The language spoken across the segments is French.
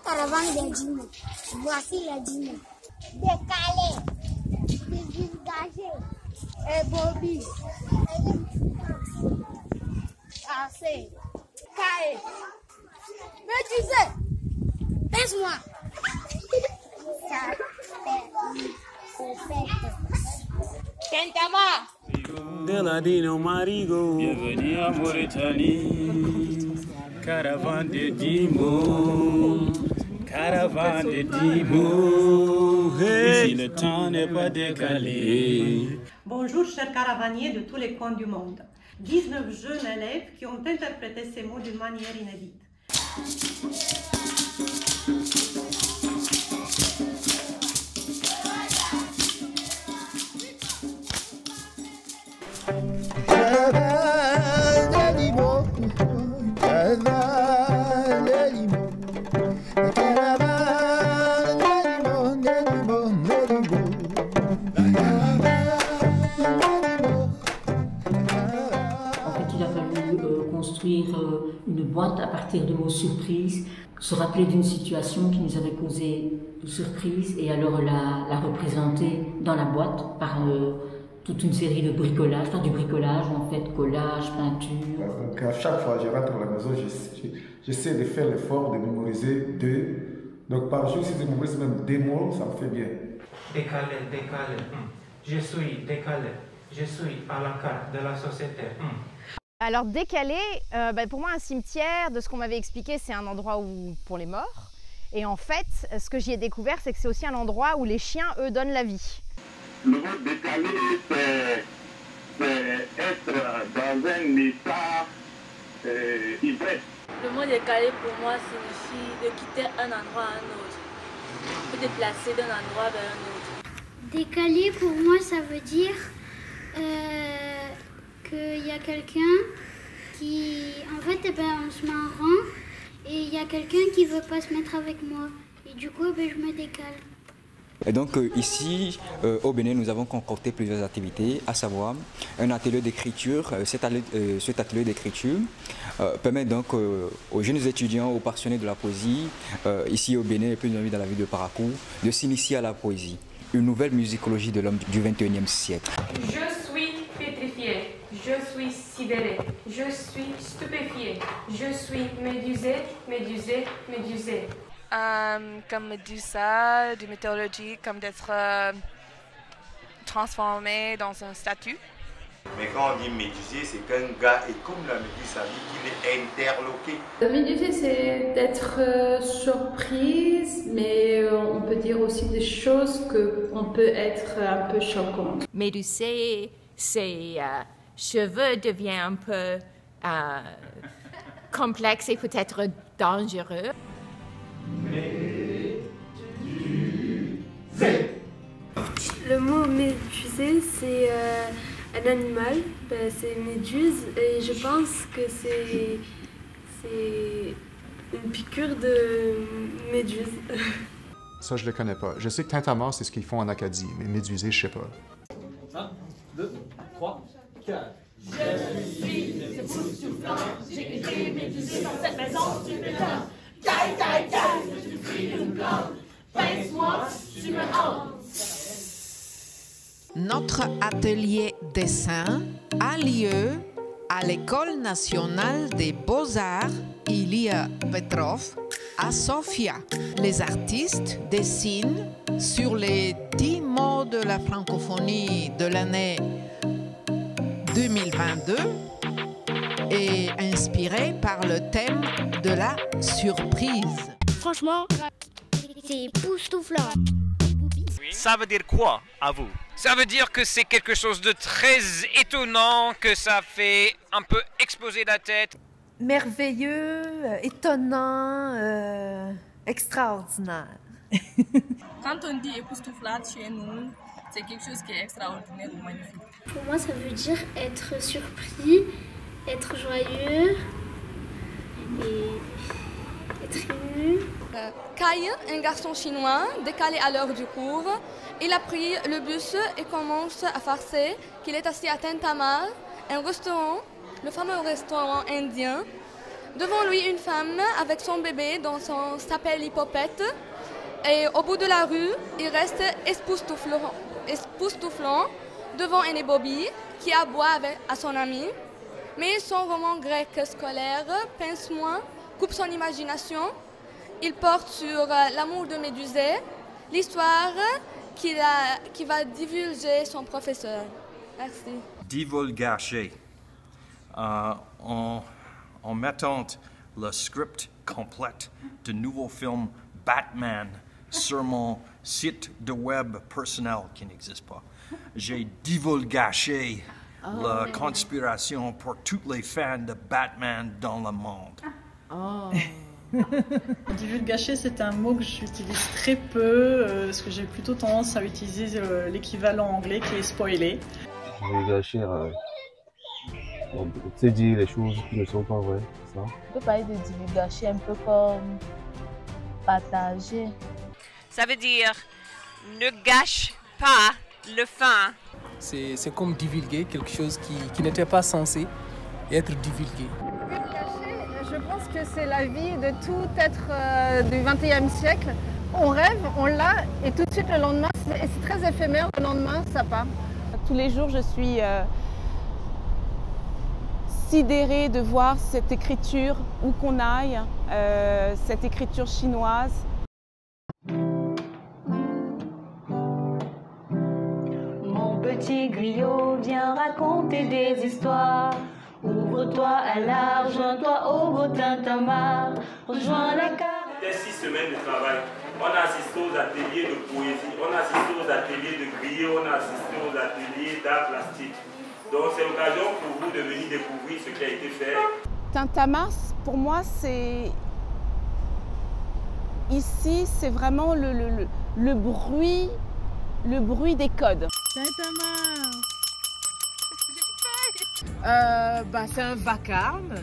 Caravane des dîmes. Voici les dîmes. Décalé. Dégagé. Et Bobby. Assez. Caé. Mais tu sais, baisse-moi. Ça fait. Kentama. Deladino Marigo. Bienvenue à Mauritanie. Caravane de Dimo. Caravane de Dimo. Ici le temps n'est pas décalé. Bonjour chers caravaniers de tous les coins du monde. 19 jeunes élèves qui ont interprété ces mots d'une manière inédite. Construire une boîte à partir de mots surprises, se rappeler d'une situation qui nous avait causé de surprise et alors la représenter dans la boîte par toute une série de bricolages, faire du bricolage en fait, collage, peinture. Donc à chaque fois que je rentre à la maison, j'essaie de faire l'effort de mémoriser deux. Donc par jour, si je mémorise même des mots, ça me fait bien. Décalé, décalé. Je suis décalé. Je suis à la carte de la société. Alors décalé, pour moi un cimetière, de ce qu'on m'avait expliqué, c'est un endroit pour les morts. Et en fait, ce que j'y ai découvert, c'est que c'est aussi un endroit où les chiens, eux, donnent la vie. Le mot décalé, c'est être dans un état ivresse. Le mot décalé pour moi signifie de quitter un endroit à un autre, se déplacer d'un endroit vers un autre. Décalé pour moi, ça veut dire qu'il y a quelqu'un qui, en fait, on se met en rang et il y a quelqu'un qui veut pas se mettre avec moi. Et du coup, je me décale. Et donc ici, au Bénin, nous avons concocté plusieurs activités, à savoir un atelier d'écriture. Cet atelier d'écriture permet donc aux jeunes étudiants, aux passionnés de la poésie, ici au Bénin et plus envie dans la ville de Parakou, de s'initier à la poésie. Une nouvelle musicologie de l'homme du XXIe siècle. Je suis pétrifié, je suis sidéré, je suis stupéfié, je suis médusé, médusé, médusé. Comme Médusa, de mythologie, comme d'être transformé dans une statue. Mais quand on dit médusé, c'est qu'un gars est comme la méduse, ça dit qu'il est interloqué. Médusé, c'est d'être surprise, mais on peut dire aussi des choses qu'on peut être un peu choquantes. Médusé, ses cheveux deviennent un peu complexes et peut-être dangereux. Le mot médusé, c'est un animal, c'est une méduse et je pense que c'est une piqûre de méduse. Ça, je le connais pas. Je sais que tintamarre, c'est ce qu'ils font en Acadie, mais médusé, je sais pas. 1, 2, 3, 4. Je suis époustouflant, j'ai été médusé dans cette maison stupéfiante. Caille, caille, caille, je suis pris d'une plante. Pince-moi, tu me hantes. Notre atelier dessin a lieu à l'École nationale des beaux-arts Ilia Petrov à Sofia. Les artistes dessinent sur les 10 mots de la francophonie de l'année 2022 et inspirés par le thème de la surprise. Franchement, c'est époustouflant. Ça veut dire quoi à vous? Ça veut dire que c'est quelque chose de très étonnant, que ça fait un peu exploser la tête. Merveilleux, étonnant, extraordinaire. Quand on dit époustouflant chez nous, c'est quelque chose qui est extraordinaire ou magnifique. Pour moi, ça veut dire être surpris, être joyeux et être ému. Kai, un garçon chinois, décalé à l'heure du cours, il a pris le bus et commence à farcer qu'il est assis à Tintamarre, un restaurant, le fameux restaurant indien, Devant lui, une femme avec son bébé dont son s'appelle Hippopète. Et au bout de la rue, il reste époustouflant devant Aîné Bobby qui aboie à son ami. Mais son roman grec scolaire, Pince-moi, coupe son imagination. Il porte sur l'amour de Médusée, l'histoire qui va divulguer son professeur. Merci. Divulgacher. En mettant le script complet du nouveau film Batman sur mon site de web personnel qui n'existe pas, j'ai divulgaché la conspiration pour tous les fans de Batman dans le monde. Divulgacher, c'est un mot que j'utilise très peu, parce que j'ai plutôt tendance à utiliser l'équivalent anglais qui est spoiler. Divulgacher, c'est dire les choses qui ne sont pas vraies, c'est ça? On peut parler de divulgacher un peu comme partager. Ça veut dire ne gâche pas le fin. C'est comme divulguer quelque chose qui n'était pas censé être divulgué. Je pense que c'est la vie de tout être du XXe siècle. On rêve, on l'a, et tout de suite le lendemain, c'est très éphémère, le lendemain, ça part. Tous les jours, je suis sidérée de voir cette écriture, où qu'on aille, cette écriture chinoise. Mon petit griot, viens raconter des histoires. Ouvre-toi à large, joins-toi au beau tintamarre. Rejoins la carte. C'était 6 semaines de travail. On a assisté aux ateliers de poésie, on a assisté aux ateliers de griot, on a assisté aux ateliers d'art plastique. Donc c'est l'occasion pour vous de venir découvrir ce qui a été fait. Tintamarre, pour moi, c'est... Ici, c'est vraiment le bruit des codes. Tintamarre. C'est un vacarme.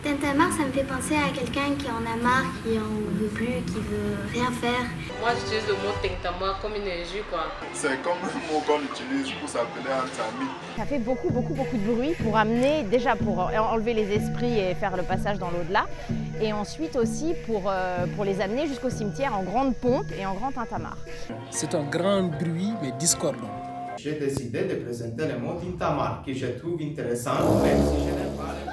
Tintamarre, ça me fait penser à quelqu'un qui en a marre, qui en veut plus, qui veut rien faire. Moi, j'utilise le mot tintamarre comme une injure, quoi. C'est comme un mot qu'on utilise pour s'appeler entre amis. Ça fait beaucoup de bruit pour amener, déjà pour enlever les esprits et faire le passage dans l'au-delà, et ensuite aussi pour les amener jusqu'au cimetière en grande pompe et en grand tintamarre. C'est un grand bruit, mais discordant. J'ai décidé de présenter le mot tintamarre, que je trouve intéressant, même si je n'aime pas le mot.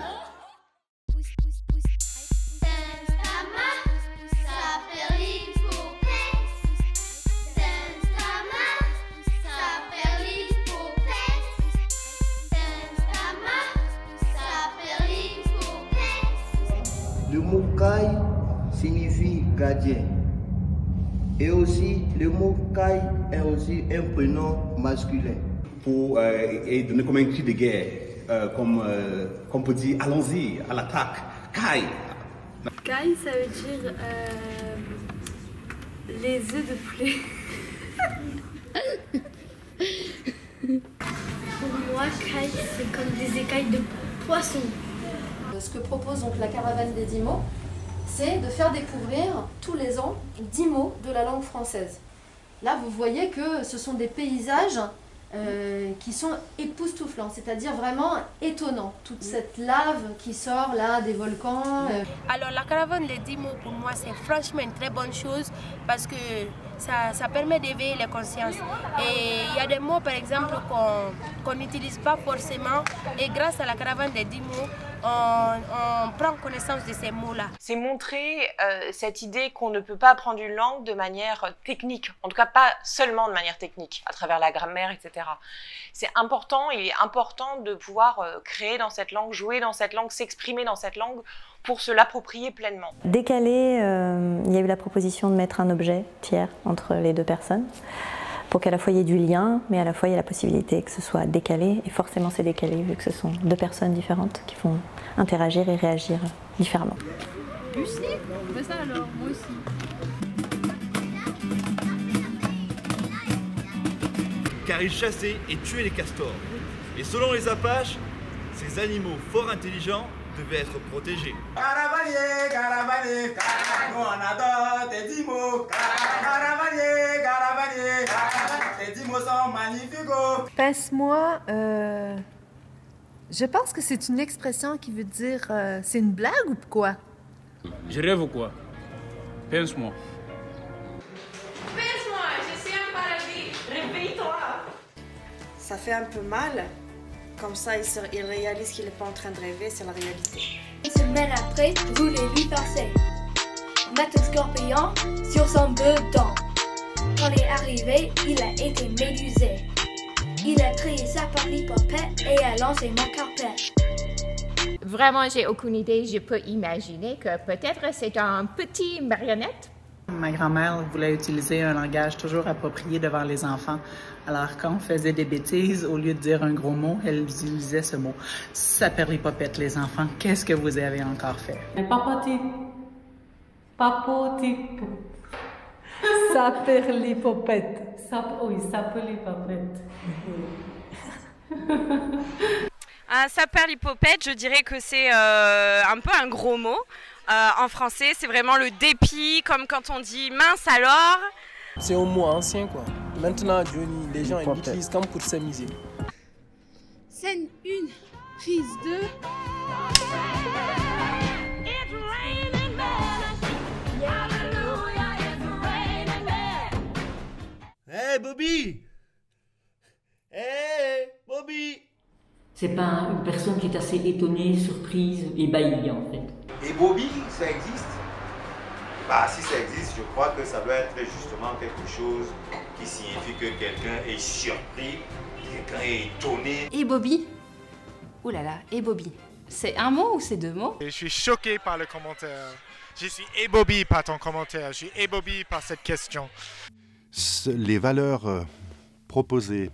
Le mot Kai signifie gardien. Et aussi, le mot Kai est aussi un prénom masculin. Et donner comme un cri de guerre, comme on peut dire, allons-y, à l'attaque. Kai. Kai, ça veut dire les œufs de poulet. Pour moi, Kai, c'est comme des écailles de poisson. Ce que propose donc la caravane des 10 mots, c'est de faire découvrir tous les ans 10 mots de la langue française. Là, vous voyez que ce sont des paysages qui sont époustouflants, c'est-à-dire vraiment étonnants. Toute cette lave qui sort là des volcans. Alors la caravane des 10 mots, pour moi, c'est franchement une très bonne chose parce que ça permet d'éveiller les consciences. Et il y a des mots, par exemple, qu'on n'utilise pas forcément. Et grâce à la caravane des 10 mots, on prend connaissance de ces mots-là. C'est montrer cette idée qu'on ne peut pas apprendre une langue de manière technique, en tout cas pas seulement de manière technique, à travers la grammaire, etc. C'est important, il est important de pouvoir créer dans cette langue, jouer dans cette langue, s'exprimer dans cette langue pour se l'approprier pleinement. Décalé, il y a eu la proposition de mettre un objet tiers entre les deux personnes, pour qu'à la fois il y ait du lien, mais à la fois il y a la possibilité que ce soit décalé, et forcément c'est décalé vu que ce sont deux personnes différentes qui vont interagir et réagir différemment. Lucie, fais ça alors, moi aussi. Car il chassait et tuait les castors. Et selon les Apaches, ces animaux fort intelligents devaient être protégés. Caravanier, caravanier, nous on adore tes 10 mots. Caravanier, caravanier, tes 10 mots sont magnifiques. Pince-moi, Je pense que c'est une expression qui veut dire c'est une blague ou quoi? Je rêve ou quoi? Pense-moi. Pense-moi, je suis un paradis. Réveille-toi. Ça fait un peu mal. Comme ça, il réalise qu'il n'est pas en train de rêver, c'est la réalité. Une semaine après, je voulais lui passer. Mettre un scorpion sur son bedon. Quand il est arrivé, il a été médusé. Il a créé sa Perlipopette et a lancé mon carpet. Vraiment, j'ai aucune idée. Je peux imaginer que peut-être c'est un petit marionnette. Ma grand-mère voulait utiliser un langage toujours approprié devant les enfants. Alors, quand on faisait des bêtises, au lieu de dire un gros mot, elle utilisait ce mot. Ça Perlipopette, les enfants, qu'est-ce que vous avez encore fait? Papotip. Ça Perlipopette. Oui, ça Perlipopette. Un saperlipopette, je dirais que c'est un peu un gros mot. En français, c'est vraiment le dépit, comme quand on dit mince alors. C'est un mot ancien quoi. Maintenant, les gens l'utilisent comme pour s'amuser. Scène 1, prise 2. Hey Bobby! Hey Bobby! C'est pas une personne qui est assez étonnée, surprise, ébahie en fait. Et Bobby, ça existe? Bah si ça existe, je crois que ça doit être justement quelque chose qui signifie que quelqu'un est surpris, quelqu'un est étonné. Et Bobby? Ouh là là, et Bobby. C'est un mot ou c'est deux mots? Je suis choqué par le commentaire. Je suis ébobie par ton commentaire. Je suis ébobie par cette question. Les valeurs proposées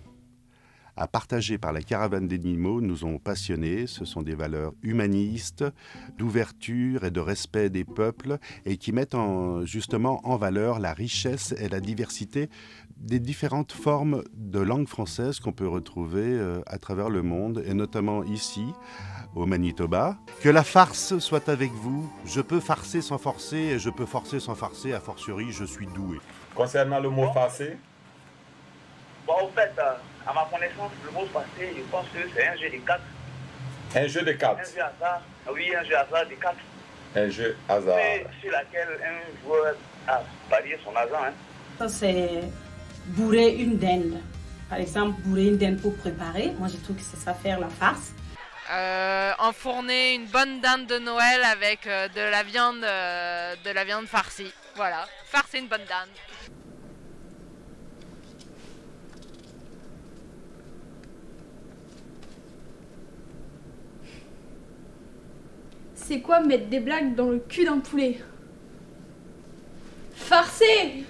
à partager par la Caravane des Dimo nous ont passionnés. Ce sont des valeurs humanistes, d'ouverture et de respect des peuples et qui mettent justement en valeur la richesse et la diversité des différentes formes de langue française qu'on peut retrouver à travers le monde et notamment ici, au Manitoba. Que la farce soit avec vous. Je peux farcer sans forcer et je peux forcer sans farcer. A fortiori, je suis doué. Concernant le mot farcer? Bon, en fait, à ma connaissance, le mot farcer, je pense que c'est un jeu de cartes. Un jeu de cartes? Un jeu hasard. Oui, un jeu hasard de cartes. Un jeu hasard. Sur laquelle un joueur a parié son argent. Hein. Ça, c'est bourrer une dinde. Par exemple, bourrer une dinde pour préparer. Moi, je trouve que c'est ça faire la farce. Enfourner une bonne dinde de Noël avec de la viande farcie. Voilà, farcer une bonne dinde. C'est quoi mettre des blagues dans le cul d'un poulet? Farcer!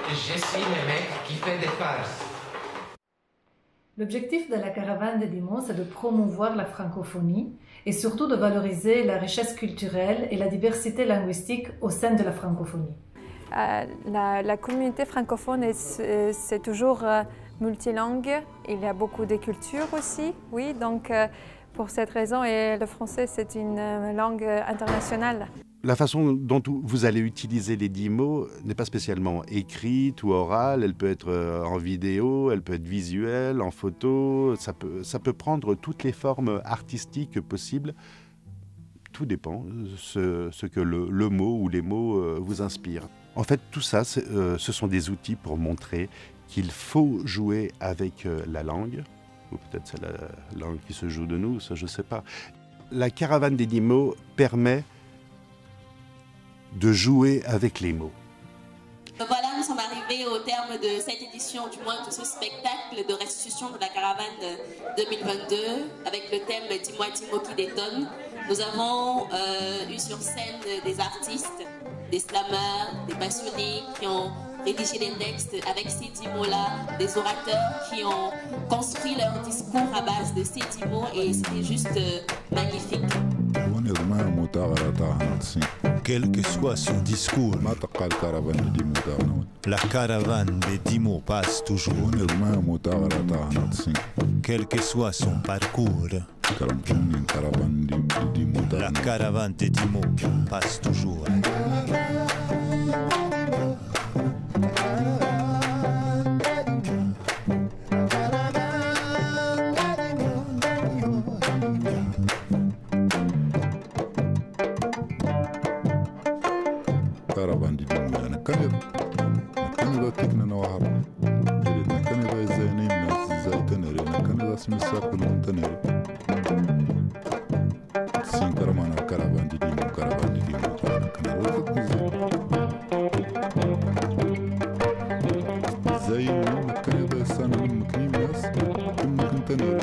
Je suis le mec qui fait des farces. L'objectif de la Caravane des Dimo, c'est de promouvoir la francophonie et surtout de valoriser la richesse culturelle et la diversité linguistique au sein de la francophonie. La communauté francophone, c'est toujours multilingue. Il y a beaucoup de cultures aussi, oui. Donc, pour cette raison, et le français, c'est une langue internationale. La façon dont vous allez utiliser les 10 mots n'est pas spécialement écrite ou orale. Elle peut être en vidéo, elle peut être visuelle, en photo. Ça peut prendre toutes les formes artistiques possibles. Tout dépend ce que le mot ou les mots vous inspirent. En fait, tout ça, ce sont des outils pour montrer qu'il faut jouer avec la langue. Ou peut-être c'est la langue qui se joue de nous, ça je ne sais pas. La Caravane des 10 mots permet de jouer avec les mots. Voilà, nous sommes arrivés au terme de cette édition, du moins de ce spectacle de restitution de la Caravane 2022 avec le thème « Dis-moi, Dimo qui détonne ». Nous avons eu sur scène des artistes, des slammers, des passionnés qui ont rédigé des textes avec ces 10 mots-là, des orateurs qui ont construit leur discours à base de ces 10 mots et c'était juste magnifique. Quel que soit son discours, la caravane des 10 mots passe toujours. Quel que soit son parcours, la caravane des 10 mots passe toujours. كارفان دي ديمو أنا كندا تكنا نوعب أنا كندا زيني من زي تنري أنا كندا سمسا كلهم تنري سين كرمانا كارفان دي ديمو أنا كندا وقت زي ما كندا سنة مكني ناس كم تنري